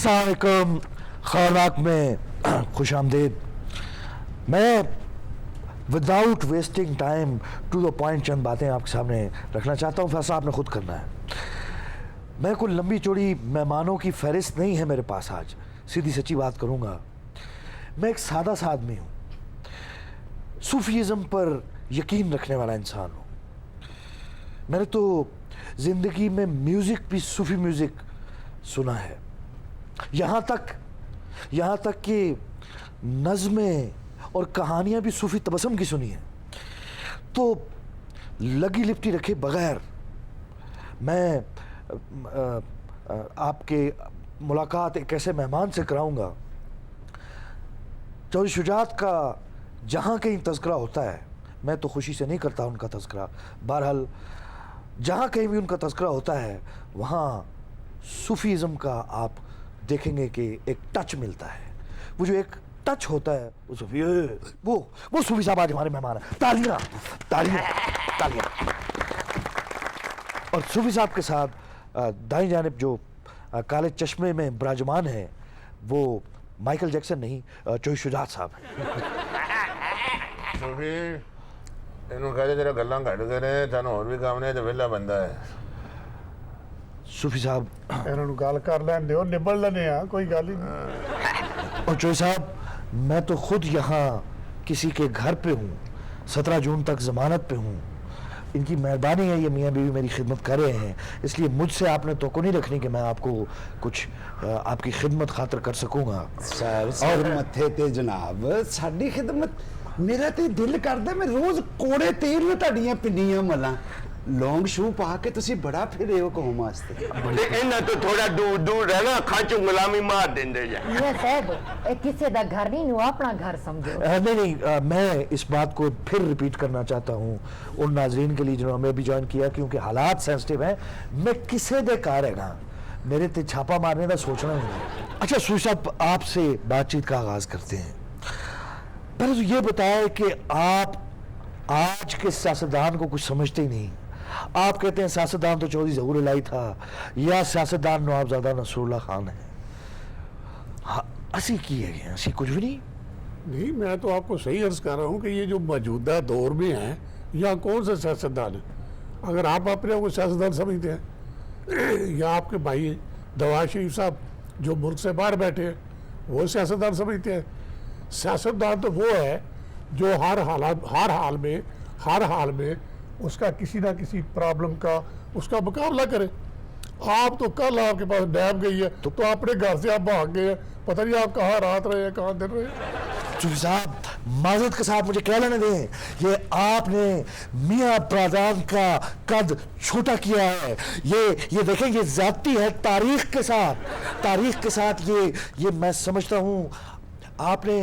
अस्सलाम वालेकुम, खौराक में खुश आमदीद। मैं without wasting time to the point चंद बातें आपके सामने रखना चाहता हूँ, फैसला आपने खुद करना है। मैं कोई लंबी चौड़ी मेहमानों की फहरिस्त नहीं है मेरे पास आज, सीधी सच्ची बात करूँगा। मैं एक सादा सा आदमी हूँ, सूफीज़म पर यकीन रखने वाला इंसान हूँ। मैंने तो ज़िंदगी में म्यूज़िक भी सूफ़ी म्यूज़िक सुना है, यहाँ तक कि नज़में और कहानियाँ भी सूफ़ी तबस्सुम की सुनी है। तो लगी लिपटी रखे बगैर मैं आपके मुलाकात एक ऐसे मेहमान से कराऊंगा, चौधरी शुजात का जहाँ कहीं तज़किरा होता है, मैं तो खुशी से नहीं करता उनका तज़किरा, बहरहाल जहाँ कहीं भी उनका तज़किरा होता है वहाँ सूफीज़म का आप देखेंगे कि एक टच मिलता है। वो जो एक टच होता है वो सूफी साहब आज हमारे मेहमान हैं। तालियां तालियां तालियां। और सूफी साहब के साथ दाईं जानिब जो काले चश्मे में विराजमान है वो माइकल जैक्सन नहीं, चौधरी शुजात साहब हैं। ਇਹਨੂੰ ਕਹਦੇ ਜਰਾ ਗੱਲਾਂ ਘੱਟ ਕਰੇ, ਸਾਨੂੰ ਹੋਰ ਵੀ ਕੰਮ ਨੇ ਤੇ ਵਿਹਲਾ ਬੰਦਾ ਹੈ। सूफी साहब ਇਹਨਾਂ ਨੂੰ ਗੱਲ ਕਰ ਲੈਣ ਦਿਓ, ਨਿਬੜ ਲੈਣੇ ਆ, ਕੋਈ ਗੱਲ ਹੀ नहीं। और चौधरी साहब, मैं तो खुद यहाँ किसी के घर पे हूँ, 17 जून तक ज़मानत पे हूँ। इनकी मेहरबानी है, ये मियाँ बीवी मेरी खिदमत कर रहे हैं, इसलिए मुझसे आपने तवक्को नहीं रखनी कि मैं आपको कुछ आपकी खिदमत खातिर कर सकूँगा। सर मत्थे ते जनाब साडी खिदमत, मेरा ते दिल करदा मैं रोज कोड़े तेल में तुहाडीआं पिंडियां मलां। लौंग शू पा के तुसी बड़ा फिरे हो कौम वास्ते। ਇਹਨਾਂ ਤੋਂ ਥੋੜਾ ਦੂਰ ਦੂਰ ਰਹਿਣਾ, ਅੱਖਾਂ 'ਚ ਗੁਲਾਮੀ ਮਾਰ ਦਿੰਦੇ ਜੇ। ये साहब ये किसी दा घर नहीं, नु अपना घर समझो। नहीं, मैं इस बात को फिर रिपीट करना चाहता हूँ उन नाजरीन के लिए जिन्होंने हमें भी ज्वाइन किया, क्योंकि हालात सेंसिटिव हैं। मैं किसे दे कार है ना, मेरे ते छापा मारने का सोचना ही नहीं। अच्छा सूफी साहब, आपसे बातचीत का आगाज करते हैं। पहले तो ये बताया कि आप आज के सियासतदान को कुछ समझते ही नहीं। आप कहते हैं सियासतदान तो चौधरी ज़हूर इलाही था या सियासतदान नवाबजादा नसरुल्लाह खान है। हाँ, असी की है, असी कुछ भी नहीं। नहीं, मैं तो आपको सही अर्ज कर रहा हूँ कि ये जो मौजूदा दौर में है, यहाँ कौन सा सियासतदान है? अगर आप अपने आप को सियासतदान समझते हैं या आपके भाई नवाज शरीफ साहब जो मुल्क से बाहर बैठे हैं वो सियासतदान समझते हैं? सियासतदान तो वो है जो हर हाल में उसका किसी ना किसी प्रॉब्लम का उसका मुकाबला करे। आप तो कल आपके पास नैब गई है तो अपने घर से आप भाग गए हैं, पता नहीं आप कहाँ रात रहे हैं, कहाँ दिन रहे हैं। सूफी साहब, माजरत के साथ मुझे क्या लेने दें, ये आपने मियाँ ब्रादान का कद छोटा किया है। ये देखें, ये ज्यादती है तारीख के साथ ये मैं समझता हूँ। आपने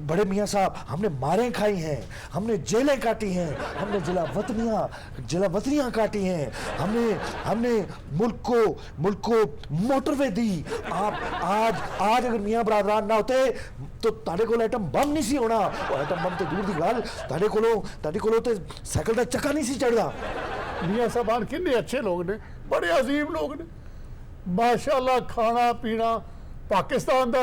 बड़े मियाँ साहब, हमने मारें खाई हैं, हमने जेलें काटी हैं, हमने जिला वतनियाँ काटी हैं, हमने मुल्क को मोटरवे दी। आप आज अगर मियाँ बरादरान ना होते तो ताड़े को एटम बम नहीं सी होना। एटम बम तो दूर की गल, ताड़े को तो साइकिल का चक्का नहीं सी चढ़दा। मियाँ साहबान कितने अच्छे लोग ने, बड़े अजीम लोग ने, माशाल्लाह। खाना पीना पाकिस्तान दा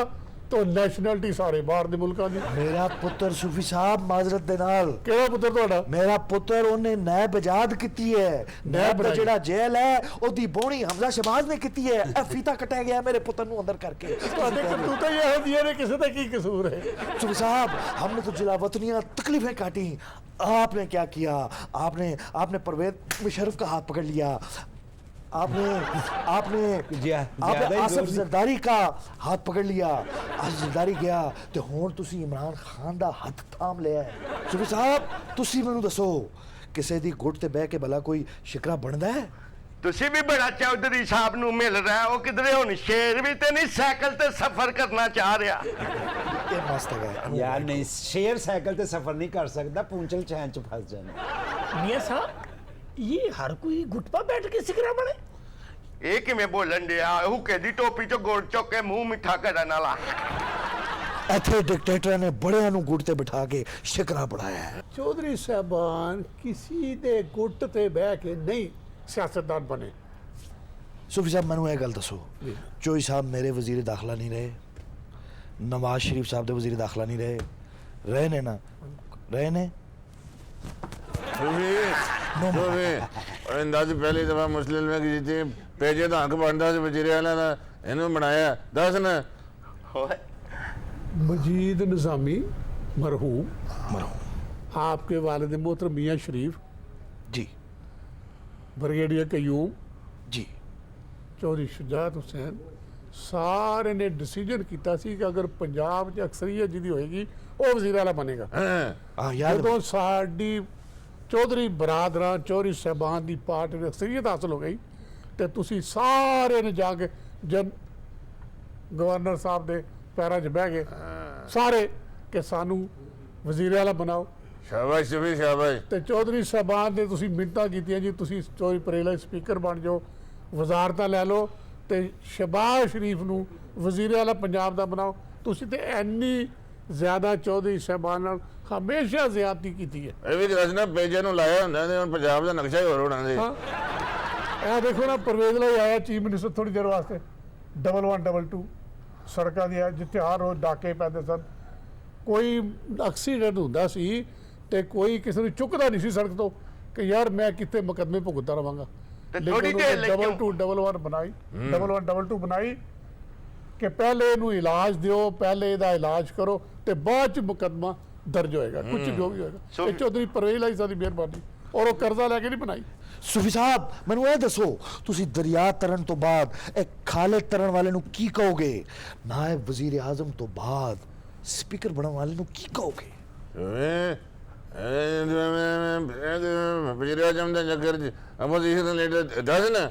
तो नैशनैलिटी सारे बाहर दे मुल्कां दी। मेरा पुत्र सूफी साहब, माजरत दे नाल, केड़ा पुत्र तुहाडा? मेरा पुत्र उन्हें नैब आजाद की है। नैब दा जेड़ा जेल है ओदी बोणी हमजा शहबाज ने की है। ए फीता कटाया गया मेरे पुत्र नु अंदर करके। तुहाडे करतूतां ये है दिए ने, किसे दा की कसूर है? सूफी साहब, हमने तो जिला वतनियां तकलीफें काटी, आपने क्या किया? आपने परवेज मुशर्रफ का हाथ पकड़ लिया। आपने आसिफ जरदारी का हाथ पकड़ लिया। आसिफ जरदारी गया तो हुण तुसी इमरान खान दा हाथ थाम लिया है। सूफी साहब, तुसी मैनू दसो, किसे दी गुट ते बह के भला कोई शिकरा बनदा है? ਤੁਸੀਂ ਵੀ ਬੜਾ ਚੌਧਰੀ ਸਾਹਿਬ ਨੂੰ ਮਿਲ ਰਿਹਾ, ਉਹ ਕਿਧਰੇ ਹੁਣ ਸ਼ੇਰ ਵੀ ਤੇ ਨਹੀਂ ਸਾਈਕਲ ਤੇ ਸਫ਼ਰ ਕਰਨਾ ਚਾਹ ਰਿਹਾ। ये मस्त है यार नहीं, शेर साइकिल ते सफर नहीं कर सकता, पूंछल चैन च फंस जाना। मियां साहब, ये हर कोई गुटपा बैठ के सिकरा बने? ਇਹ ਕਿਵੇਂ ਬੋਲਣ ਡਿਆ? ਹੁੱਕੇ ਦੀ ਟੋਪੀ ਚੋਂ ਗੁੜ ਚੁੱਕ ਕੇ ਮੂੰਹ ਮਿੱਠਾ ਕਰਨ ਵਾਲਾ। ਇੱਥੇ ਡਿਕਟੇਟਰ ਨੇ ਬੜਿਆਂ ਨੂੰ ਗੁੱਟ ਤੇ ਬਿਠਾ ਕੇ ਸ਼ਿਕਰਾ ਬਣਾਇਆ ਹੈ। चौधरी साहबान किसी दे गुट ते बह के नहीं सियासतदान बने। सूफी साहब मैनू एक गल दसो, चोई साहब मेरे वजीर दाखिला नहीं रहे, नवाज शरीफ साहब दे वजीर दाखिला नहीं रहे ने ना रहे ने अंदाज पहली दफा मुस्लिम लीग जीती, पेजे तो हक बनता वजीरे वाला का इन्हों बनाया। दस ना मजीद निज़ामी मरहूम आपके वालिद मोहतरम मियाँ शरीफ, जी ब्रिगेडियर कयूम, जी चौधरी शुजात हुसैन, सारे ने डिसीजन किया सी कि अगर पंजाब च अक्सरीयत जिहदी होएगी वो वज़ीर आला बनेगा। हाँ याद जदों साडी चौधरी बरादरां चौधरी साहबान की पार्टी में अक्सरीयत हासिल हो गई तो तुसी सारे ने जाके जन गवर्नर साहब के पैरों च बह गए सारे कि सानू वज़ीर आला बनाओ। शाबाश शफी शाबाश। तो चौधरी साहबान ने तुसी मिन्नतां कीतियां जी तुसी चौधरी परेला स्पीकर बन जाओ, वजारतां लै लो तो शहबाज शरीफ नूं वज़ीर आला पंजाब दा बनाओ। तुसी ते इन्नी ज़्यादा चौधरी साहबान नाल हमेशा ज़्यादती कीती है। ये भी दसना पेजे नूं लाया हुंदा ते हुण पंजाब दा नक्शा ही होर होना सी। हाँ ए देखो ना परवेज लाई आया चीफ मिनिस्टर थोड़ी देर वास्ते, 1122 सड़कों दी जिथे हर रोज डाके पैंदे सन, कोई एक्सीडेंट हुंदा सी ते कोई किसी नूं चुकदा नहीं सी सड़क तो कि यार मैं कितने मुकदमे भुगतदा रवांगा। ते थोड़ी देर लगी 2211 बनाई, 1122 बनाई कि पहले इनू इलाज दियो, पहले इहदा इलाज करो ते बाद च मुकदमा दर्ज होएगा, कुछ जो भी होएगा। ये चौधरी परवेज लाई साडी मेहरबानी और वो कर्जा लैके नहीं बनाई। सूफी साहब मैनू ये दसो, तुसी दरिया तरन तो बाद एक खाले तरन वाले नू की कहोगे, नायब वजीर आजम तो बाद स्पीकर बनने वाले नू की कहोगे? वजीर आजम दा चक्कर च अपोजिशन लीडर दस ना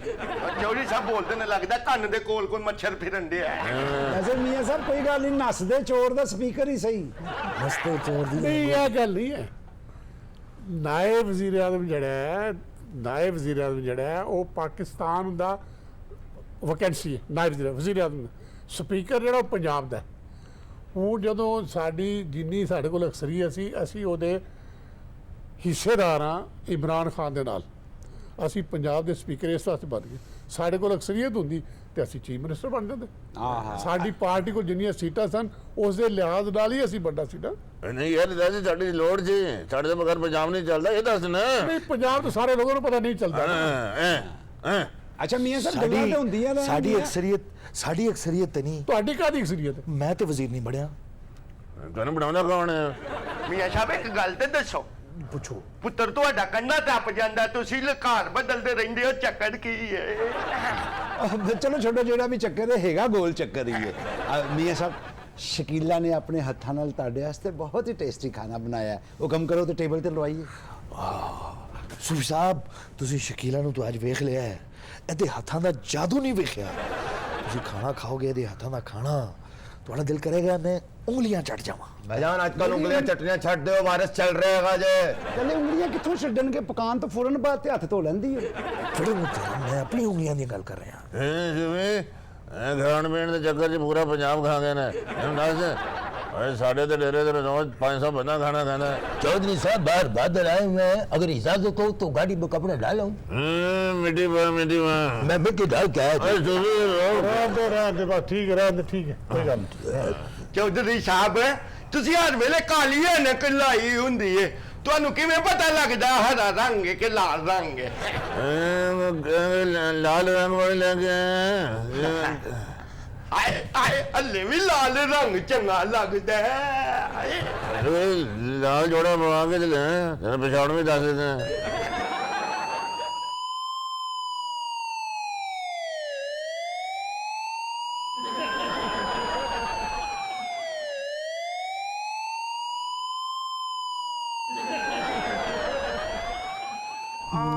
चौधरी साहब बोलते ने लगता कन्न दे कोल कोई मच्छर फिरन दे है। वैसे मियाँ साहब कोई गल नहीं, नसदे चोर दा स्पीकर ही सही। हंसते चोर दी नहीं यह गल नहीं है। नायब वजीर आजम जड़ा है, नायब वजीर आजम जड़ा है वो पाकिस्तान दा वैकेंसी है। नायब वजीर आजम स्पीकर जड़ा पंजाब दा। हूँ जदों साडी जिन्नी साडे कोल अक्सरीयत सी असी ओहदे हिस्सेदार हाँ इमरान खान दे नाल, असी पंजाब दे स्पीकर इस वास्ते बन गए। साडे कोल अक्सरीयत हुंदी ते असी चीफ मिनिस्टर बन जांदे। साडी पार्टी कोल जिन्नियां सीटां सन उस दे लिहाज नाल ही असी बड़ा सीटां। नहीं यार दस साडी लोड़ जी, साडे तो बगैर पंजाब नहीं चलदा। ये दस ना नहीं पंजाब तो सारे लोगों को पता नहीं चलता। अच्छा मियाँ साहब गल्लां ते हुंदियां ने। साडी अक्सरीयत ते नहीं, ਤੁਹਾਡੀ ਕਾਹਦੀ ਅਕਸਰੀਅਤ ਹੈ? मैं तो वजीर नहीं बनया। ਤੁਹਾਨੂੰ ਬਣਾਉਂਦਾ ਕੌਣ ਹੈ? ਮੀਆਂ ਸਾਹਿਬ ਇੱਕ ਗੱਲ ਤੇ ਦੱਸੋ, पूछो। ਪੁੱਤਰ ਤੁਹਾਡਾ ਕੰਨਾ ਟੱਪ ਜਾਂਦਾ, ਤੁਸੀਂ ਘਰ ਬਦਲਦੇ ਰਹਿੰਦੇ ਹੋ, ਚੱਕਰ ਕੀ ਹੈ? ਚਲੋ ਛੋਟਾ ਜਿਹੜਾ ਵੀ ਚੱਕਰ ਹੈਗਾ ਗੋਲ ਚੱਕਰ ਹੀ ਹੈ। ਮੀਆਂ ਸਾਹਿਬ ਸ਼ਕੀਲਾ ਨੇ ਆਪਣੇ ਹੱਥਾਂ ਨਾਲ ਤੁਹਾਡੇ ਵਾਸਤੇ ਬਹੁਤ ਹੀ ਟੇਸਟੀ ਖਾਣਾ ਬਣਾਇਆ ਹੈ, ਹੁਕਮ ਕਰੋ ਤੇ ਟੇਬਲ ਤੇ ਲਵਾਈਏ। सूफी साहब तुसी शकीला नू तो अज वेख लिया है, ਇਹਦੇ ਹੱਥਾਂ ਦਾ ਜਾਦੂ ਨਹੀਂ ਵੇਖਿਆ। ਤੁਸੀਂ ਖਾਣਾ ਖਾਓਗੇ ਇਹਦੇ ਹੱਥਾਂ ਦਾ ਖਾਣਾ, ਤੁਹਾਡਾ ਦਿਲ ਕਰੇਗਾ ਮੈਂ ਉਂਗਲੀਆਂ ਚੱਟ ਜਾਵਾਂ। भाईजान आजकल उंगलियां चटनियां छट दो, वायरस चल रहेगा जे। ਕਹਿੰਦੇ ਉਂਗਲੀਆਂ ਕਿੱਥੋਂ ਛੱਡਣਗੇ, ਪਕਾਨ ਤੋਂ ਫੌਰਨ ਬਾਅਦ ਤੇ ਹੱਥ ਧੋ ਲੈਂਦੀ ਹੈ। ਫਿਰ ਮੈਂ ਆਪਣੀ ਉਂਗਲੀਆਂ ਦੀ ਗੱਲ ਕਰ ਰਿਹਾ। ਖਾਣ ਪੀਣ ਦੇ ਚੱਕਰ 'ਚ ਪੂਰਾ ਪੰਜਾਬ ਖਾ ਗਏ ਨੇ। ਇਹਨੂੰ ਦੱਸ ਓਏ ਸਾਡੇ ਤੇ ਡੇਰੇ ਤੇ ਰੋਜ਼ 500 ਬੰਦਾ ਖਾਣਾ ਖਾਂਦਾ। चौधरी साहब बाहर बादल आए हुए हैं, अगर हिसाब से कहूँ तो गाड़ी में कपड़े डालो। मिट्टी माँ मैं मिट्टी डाल के आया था। ਠੀਕ ਹੈ ਕੋਈ ਗੱਲ ਨਹੀਂ। ਚੌਧਰੀ ਸਾਹਿਬ ਤੁਸੀਂ ਹਰ ਵੇਲੇ ਕਾਲੀਆਂ ਨੇ ਕਲਾਈ ਹੁੰਦੀ ਏ, ਤੁਹਾਨੂੰ ਕਿਵੇਂ ਪਤਾ ਲੱਗਦਾ ਹਰਾ ਰੰਗ ਹੈ ਕਿ ਲਾਲ ਰੰਗ ਹੈ? ਲਾਲ ਰੰਗ ਵਾਲੇ ਲੈ ਕੇ ਆਏ। ਆਏ ਆਏ ਹਲੇ ਵੀ ਲਾਲ ਰੰਗ ਚੰਗਾ ਲੱਗਦਾ ਹੈ। ਆਏ ਲਾਲ ਜੋੜਾ ਪਵਾ ਕੇ ਲੈ ਤੇਰਾ ਪਛਾਣ ਵੀ ਦੱਸ ਦਿੰਦਾ।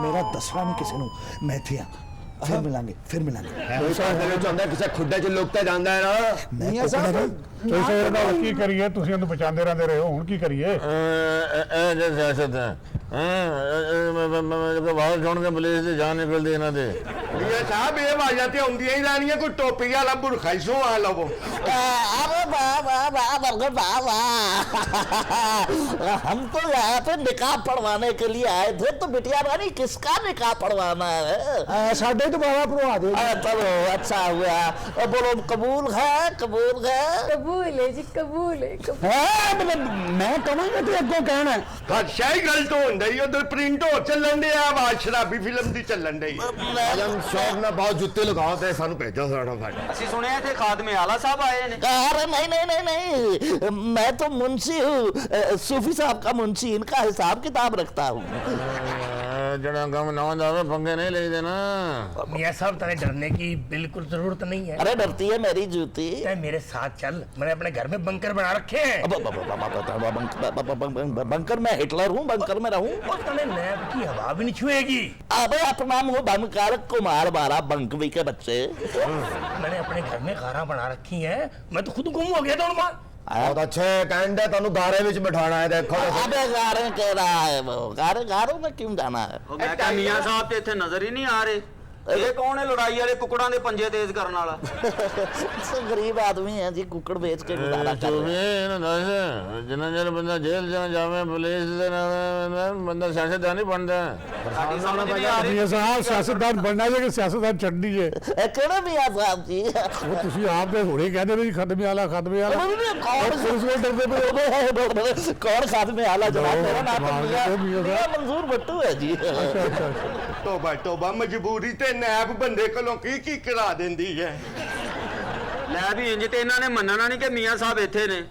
मेरा दसवा नहीं किसी ਨੂੰ, ਮੈਂ ਇੱਥੇ ਆ। ਫਿਰ ਮਿਲਾਂਗੇ। कोई दिल च होंदा किसे खुड्डे च लुकता जांदा है ना। ਮੀਆਂ ਸਾਹਿਬ ਤੁਸੀਂ ਇਹਦਾ ਕੀ ਕਰੀਏ, ਤੁਸੀਂ ਉਹਨੂੰ ਬਚਾਉਂਦੇ ਰਹਿੰਦੇ ਰਹੇ ਹੋ, ਹੁਣ ਕੀ ਕਰੀਏ? ਇਹ ਜੇ ਸਿਆਸਤ ਹੈ ਬਾਹਰ ਸੁਣ ਕੇ ਪੁਲਿਸ ਦੀ ਜਾਨ ਨਿਕਲਦੀ ਇਹਨਾਂ ਦੇ। ਮੀਆਂ ਸਾਹਿਬ ਇਹ ਆਵਾਜ਼ਾਂ ਤੇ ਆਉਂਦੀਆਂ ਹੀ ਰਹਿਣੀਆਂ, ਕੋਈ ਟੋਪੀ ਵਾਲਾ ਬੁਰਖਾ ਹੀ ਸਵਾ ਲਵੋ। अरे वाह वाह वाह वाह वाह वाह, हम तो यहाँ पे निकाह पढ़वाने के लिए आए थे, तो बिटिया रानी किसका निकाह पढ़वाना है? साढ़े तो बाबा पढ़वा दे। चलो अच्छा हुआ। बोलो कबूल है, कबूल है। कबूल है जी, कबूल है, कबूल। मैं कहांगा ते अगों कहना है। ਬਾਦਸ਼ਾਹ ਹੀ ਗਲਤ ਹੋਣ ਡਈ, ਉਧਰ ਪ੍ਰਿੰਟ ਹੋ ਚੱਲਣ ਡਿਆ, ਆਵਾਜ਼ ਸ਼ਰਾਬੀ ਫਿਲਮ ਦੀ ਚੱਲਣ ਡਈ। आजम शौक ना बहुत जुत्ते लगाओ ते सानू भेजो फटाफट। ਅਸੀਂ ਸੁਣਿਆ ਇੱਥੇ ਖਾਦਮੇ ਆਲਾ ਸਾਹਿਬ ਆਏ ਨੇ। अरे नहीं नहीं नहीं नहीं, मैं तो मुंशी हूँ, सूफी साहब का मुंशी, इनका हिसाब किताब रखता हूँ। जड़ा गम ना जावे पंगे नहीं ले देना। मियाँ साहब तेरे डरने की बिल्कुल जरूरत नहीं है। अरे डरती है मेरी जूती। मेरे साथ चल, मैंने अपने घर में बंकर बना रखे हैं। बंकर में हिटलर हूँ, बंकर में रहूँ। और तने नैब की हवा भी नहीं छुएगी। अबे अपना मुंह बंद कर, कुमार बारा बंकवी के बच्चे। मैंने अपने घर में गारा बना रखी है, मैं तो खुद गुम हो गया था उनमें। बहुत अच्छे कहंडे तानू गारे विच बिठाना है, देखो। अबे गारे कह रहा है वो, गारों में क्यों जाना है? मैं क्या मियाँ साहब ते इत्थे नजर ही नहीं आ रहे। ये कौन है लड़ाई वाले कुकड़ां दे पंजे तेज करने वाला? सब गरीब आदमी है जी, कुकड़ बेच के गुजारा कर रहे हैं। जिन्ना चर बंदा जेल जावे पुलिस दे नाल बंदा सियासतदान ही बनदा है। मियां साहब सियासतदान बनना है कि सियासतदान चढ़नी है? ਕਿਹੜੇ ਮਿयां ਸਾਹਿਬ ਜੀ? वो तुसी आप दे हुणे कहंदे ने जी खदमे वाला कौन खादमे आला जनाब? मेरा नाम मियां मंजूर भट्टू है जी। ਤੋਬਾ ਤੋਬਾ, ਮਜਬੂਰੀ ਤੇ ਨੈਬ ਬੰਦੇ ਕੋਲੋਂ ਕੀ ਕਰਾ ਦਿੰਦੀ ਹੈ। ਲੈ ਵੀ ਇੰਜ ਤੇ ਇਹਨਾਂ ਨੇ ਮੰਨਣਾ ਨਹੀਂ ਕਿ ਮੀਆਂ ਸਾਹਿਬ ਇੱਥੇ ਨੇ।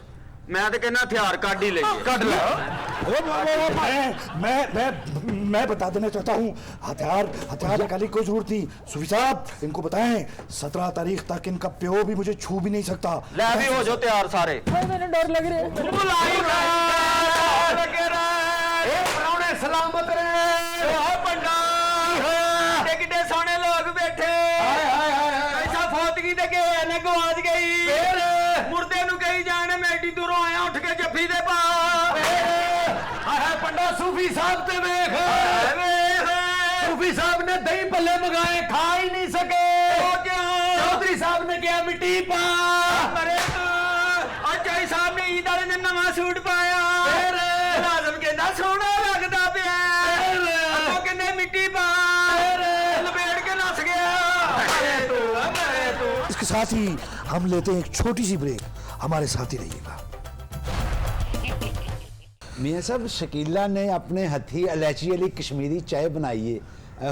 ਮੈਂ ਤੇ ਕਹਿੰਦਾ ਹਥਿਆਰ ਕੱਢ ਹੀ ਲਈਏ। ਕੱਢ ਲੈ। मैं बता देना चाहता हूँ, हथियार निकालने की कोई जरूरत नहीं। सूफी साहब इनको बताएं 17 तारीख तक इनका प्यो भी मुझे छू भी नहीं सकता। ਲੈ ਵੀ ਹੋ ਜਾਓ ਤਿਆਰ ਸਾਰੇ। मैंने डर लग रहा है। ਬੁਲਾਈ ਲੱਗੇ ਰੇ ਪਰੌਣੇ ਸਲਾਮਤ ਰੇ। ਓ ਪੰਡਾ ਕਿੱਡੇ ਸੋਹਣੇ ਲੋਕ ਬੈਠੇ। ਐਸਾ ਫੌਤਗੀ ਤੇ ਗਏ ਨੇ ਗਵਾਚ ਗਈ। ਮੁਰਦੇ ਨੂੰ ਕਹੀ ਜਾਣ ਮੈਂ ਏਡੀ ਦੂਰੋਂ ਆਇਆ, ਉੱਠ ਕੇ ਜੱਫੀ ਦੇ ਪਾ। ਆਹ ਪੰਡਾ ਸੂਫੀ ਸਾਹਿਬ ਤੇ ਵੇਖ। ਸੂਫੀ ਸਾਹਿਬ ਨੇ ਦਹੀਂ ਭੱਲੇ ਮੰਗਾਏ, ਖਾ ਹੀ ਨਹੀਂ ਸਕੇ। ਉਹ ਕਿਉਂ? ਚੌਧਰੀ ਸਾਹਿਬ ਨੇ ਕਿਹਾ ਮਿੱਟੀ ਪਾ। ਮਰੇ ਤੂੰ। ਚਾਈ ਸਾਹਿਬ ਨੇ ਈਦ ਵਾਲੇ ਨੇ ਨਵਾਂ ਸੂਟ ਪਾਇਆ। ਲਾਜ਼ਮ ਕਹਿੰਦਾ ਸੋਹਣਾ ਲੱਗਦਾ ਪਿਆ। ਅੱਗੋਂ ਕਹਿੰਦੇ ਮਿੱਟੀ ਪਾ। ਲਪੇੜ ਕੇ ਨੱਸ ਗਿਆ। इसके साथ ही हम लेते हैं एक छोटी सी ब्रेक, हमारे साथ ही रहिएगा। मियाँ साहब शकीला ने अपने हथी इलायची वाली कश्मीरी चाय बनाई है,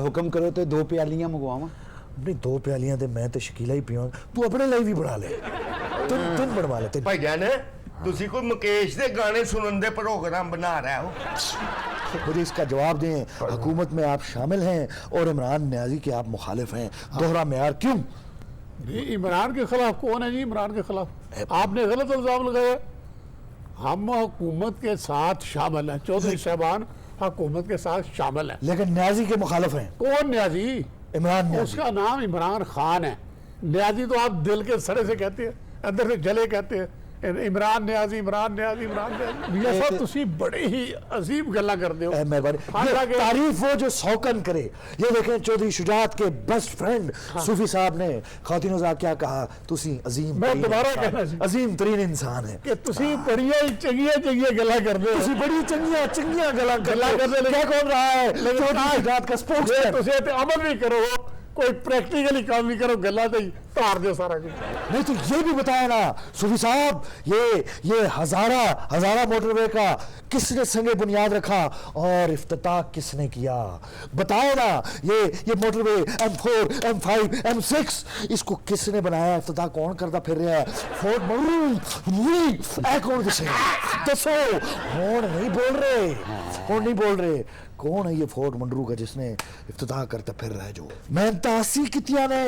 हुक्म करो तो 2 प्यालियां मंगवावा। अपनी 2 प्यालियां दे मैं तो शकीला ही पिया, तू अपने लिए भी बना ले। तीन बनवा ले। ਭਾਈਜਾਨ ਤੁਸੀਂ ਕੋਈ ਮੁਕੇਸ਼ ਦੇ ਗਾਣੇ ਸੁਣਨ ਦੇ ਪ੍ਰੋਗਰਾਮ ਬਣਾ ਰਹੇ ਹੋ? मुझे इसका जवाब दें, हुकूमत में आप शामिल हैं और इमरान न्याजी के आप मुखालिफ हैं, दोहरा मेयार क्यों? इमरान के खिलाफ कौन है जी? इमरान के खिलाफ आपने गलत इल्जाम लगाया। हम हुकूमत के साथ शामिल हैं, चौधरी साहबान हुकूमत के साथ शामिल हैं। लेकिन न्याजी के मुखालिफ हैं। कौन न्याजी? इमरान न्याजी। उसका नाम इमरान खान है। न्याजी तो आप दिल के सड़े से कहते हैं, अंदर से जले कहते हैं। इमरान न्याजी, इमरान न्याजी, इमरान न्याजी। मियां साहब तुसी बड़े ही अजीब गल्ला करते हो। मेहरबानी, तारीफ वो जो सौकन करे। ये देखें चौधरी शुजात के बेस्ट फ्रेंड सूफी साहब ने खातिनों से क्या कहा, तुसी अजीम मैं दोबारा कहना चाहिए अजीम तरीन इंसान है कि तुसी बड़िया चंगिया गल्ला करते हो। तुसी बड़ी चंगिया गला करते क्या कौन रहा है चौधरी शुजात का स्पोक्समैन। तुसी ते अमल नहीं करो, कोई प्रैक्टिकली काम नहीं करो, गल्ला तो तार दो सारा कुछ। नहीं तो ये भी बताया ना सूफी साहब, ये हजारा मोटरवे का किसने संगे बुनियाद रखा और इफ्तिताह किसने किया? बताया ना, ये मोटरवे M4, M5, M6 इसको किसने बनाया? इफ्तिताह कौन करता फिर रहा है? फोर्ट मरू कौन किसे दसो? कौन नहीं बोल रहे कौन है ये फोर्ट मंडरू का जिसने इफ्तिताह करता फिर रहा है? जो मैं तासी कितिया ने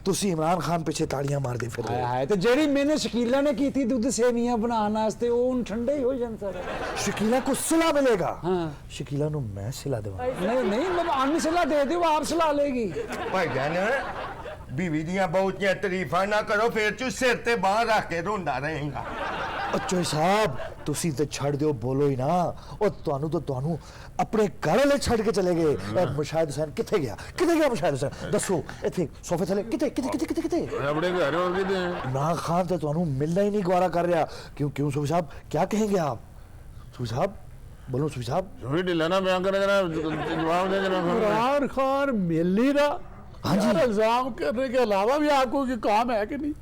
तुसी इमरान खान पीछे ताड़ियां मार दे फिर रहे है तो जेडी मैंने शकीला ने की थी दूध सेवियां बनाने वास्ते वो उन ठंडे ही हो जान सारा। शकीला को सिला मिलेगा। हाँ। शकीला नु मैं सिला दूंगा। नहीं मतलब आनी सिला दे दे, वो आप सिला लेगी। ਭਾਈਜਾਨ बीवी दियां बहुतियां तारीफां ना करो, फिर तू सिर ते बाहर रख के रोंदा रहेगा। चोई साहब तुसी ते छड़ दियो, बोलो ही ना। और ਤੁਹਾਨੂੰ तो ਤੁਹਾਨੂੰ ਆਪਣੇ ਘਰ ਵਾਲੇ ਛੱਡ ਕੇ ਚਲੇ ਗਏ। ਮੁਸ਼ਾਹਿਦ ਹੁਸੈਨ ਕਿੱਥੇ ਗਿਆ? ਕਿੱਥੇ ਗਿਆ ਮੁਸ਼ਾਹਿਦ ਹੁਸੈਨ? ਦੱਸੋ ਇੱਥੇ ਸੋਫੇ ਥੱਲੇ ਕਿੱਥੇ ਕਿੱਥੇ ਕਿੱਥੇ ਕਿੱਥੇ ਕਿੱਥੇ? ਆਪਣੇ ਘਰ ਹੋਰ ਕਿਤੇ इमरान खान ਤੇ ਤੁਹਾਨੂੰ ਮਿਲਣਾ ਹੀ ਨਹੀਂ ਗਵਾਰਾ ਕਰ ਰਿਹਾ। क्यों क्यों सूफी साहब क्या कहेंगे आप? सूफी साहब बोलो सूफी साहब। सुफी ढिल्ला ना बयान करे जरा, जवाब दे जरा। इमरान खान मिल नहीं रहा। हाँ जी। यार, इल्जाम करने के अलावा भी आपको कोई काम है कि नहीं?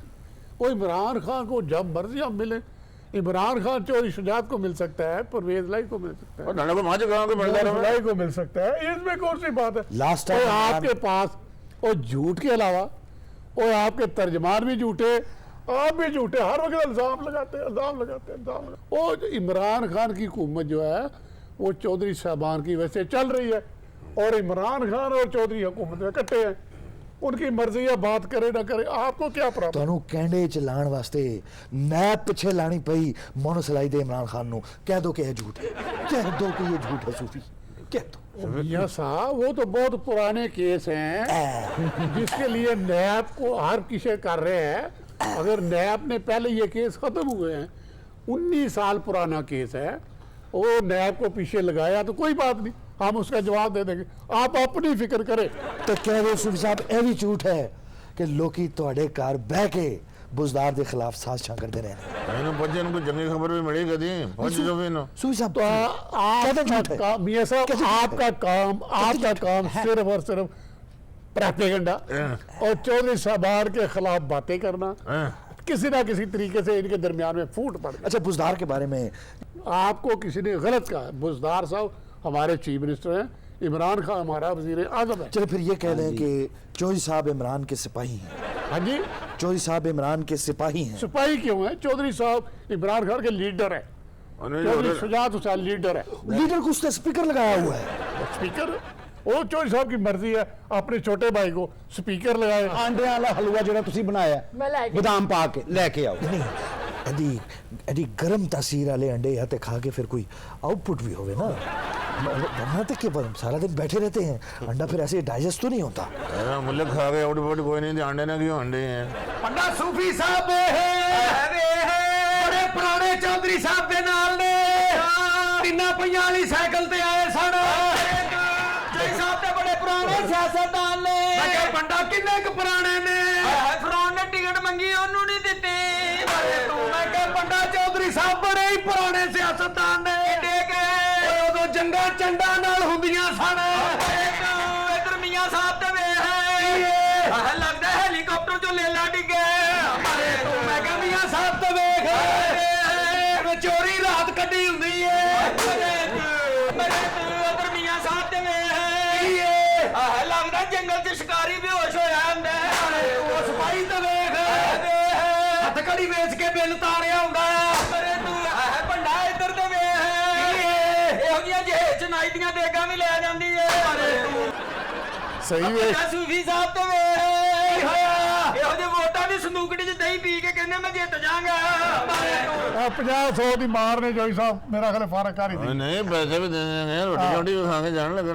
वो इमरान खान को जब मर्जी हम मिले, इमरान खान चौधरी शुजात को मिल सकता है, परवेज लाई को मिल सकता है, और नाना को मां गांव के मिलता रहा लाई को मिल सकता है। इसमें कौन सी बात है? Last और time आपके पास और झूठ के अलावा और आपके तर्जमान भी झूठे, आप भी झूठे, हर वक्त इल्जाम लगाते हैं, इल्जाम लगाते हैं, इल्जाम लगाते हैं। और इमरान खान की हुकूमत जो है वो चौधरी साहबान की वजह से चल रही है, और इमरान खान और चौधरी हुकूमत में इकट्ठे हैं। उनकी मर्जी है, बात करे ना करे, आपको क्या प्रॉब्लम? ਤੁਹਾਨੂੰ ਕਹਿੰਦੇ ਚ ਲਾਣ ਵਾਸਤੇ ਨੈਬ ਪਿੱਛੇ ਲਾਣੀ ਪਈ ਮੋਨੋਸਲਾਈ ਦੇ इमरान खान ਨੂੰ। कह दो कि ये झूठ है, कह दो कि ये झूठ है सूफी, कह दो। मियां साहब वो तो बहुत पुराने केस हैं जिसके लिए नैब को हर किसे कर रहे हैं। अगर नैब ने पहले ये केस खत्म हुए हैं, 19 साल पुराना केस है, वो नैब को पीछे लगाया तो कोई बात नहीं, हम उसका जवाब दे देंगे, आप अपनी फिक्र करें। तो कह दो सूफी साहब ਇਹ ਵੀ ਝੂਠ ਹੈ ਕਿ ਲੋਕੀ ਤੁਹਾਡੇ ਘਰ ਬਹਿ ਕੇ बुजदार के खिलाफ साजिशां करते रहे। इन्हों बच्चे इनको जंगी खबर भी मिली कदी पहुंच जो भी ना। सूफी साहब तो आपका मियां साहब आपका काम सिर्फ और सिर्फ प्रोपेगेंडा और चौधरी साहबान के खिलाफ बातें करना, किसी ना किसी तरीके से इनके दरमियान में फूट पड़ गई। अच्छा बुजदार के बारे में आपको किसी ने गलत कहा। बुजदार साहब हमारे चीफ मिनिस्टर हैं, इमरान खान हमारा वजीर आजम है। चलो फिर ये कह दें कि चौधरी साहब इमरान के सिपाही हैं। हाँ जी, चौधरी साहब इमरान के सिपाही हैं। सिपाही क्यों है? चौधरी साहब इमरान खान के लीडर है, चौधरी शुजात हुसैन लीडर है। लीडर को उसने स्पीकर लगाया हुआ है। स्पीकर वो चौधरी साहब की मर्जी है, अपने छोटे भाई को स्पीकर लगाए। ਆਂਡਿਆਂ ਵਾਲਾ ਹਲਵਾ ਜਿਹੜਾ ਤੁਸੀਂ ਬਣਾਇਆ ਮੈਂ ਲੈ ਕੇ ਬਦਾਮ ਪਾ ਕੇ ਲੈ ਕੇ ਆਓ। नहीं यदि यदि गर्म तासीर वाले अंडे या ते खा के फिर कोई आउटपुट भी होवे ना, वरना तो क्या पर सारा दिन बैठे रहते हैं, अंडा फिर ऐसे डाइजेस्ट तो नहीं होता। मुल्क खा गए आउटपुट कोई नहीं, अंडे ना क्यों अंडे हैं। पंडा सूफी साहब बड़े पुराने चौधरी साहब के नाल ने 3 पहियां वाली साइकिल ते आए सन। चौधरी साहब ते बड़े पुराने सियासतदान ने। मैं कहा पंडा किन्ने क पुराने ने? फिरौन ने टिकट मंगी ओनू नहीं दित्ती। मैं कहा पंडा चौधरी साहब बड़े ही पुराने सियासतदान ने। उदों जंगा चंडा नाल हुंदियां सन। इधर मियां साहब ते वेख लगदा हेलीकॉप्टर चो लेला डिगे। मैं कहा मियां साहब ते वेख चोरी रात कड्डी हुंदी है। उधर मियां साहब ते वेख लगदा जंगल च शिकारी बेहोश होया हुंदा। वो सिपाही ते वेख हथकड़ी वेच के बिल तारिया हुंदा। पंडा इधर ते वेख ਇਹੋ ਜਿਹੀਆਂ ਜਿਹੇ ਚਨਾਈ ਦੀਆਂ ਦੇਗਾਂ ਵੀ ਲੈ ਜਾਂਦੀ ਏ। सही है। सूफी साहब तो ਵੇਖ ਇਹੋ ਜਿਹੇ ਵੋਟਾਂ ਦੀ ਸੰਦੂਕੜੀ 'ਚ ਦਹੀਂ ਪੀ ਕੇ ਕਹਿੰਦੇ ਮੈਂ ਜਿੱਤ ਜਾਵਾਂਗਾ। 50-100 की मार ने जोई साहब मेरा ख्याल फारक कर ही दी। नहीं पैसे भी दे देंगे, रोटी रोटी भी खा के जाने लगे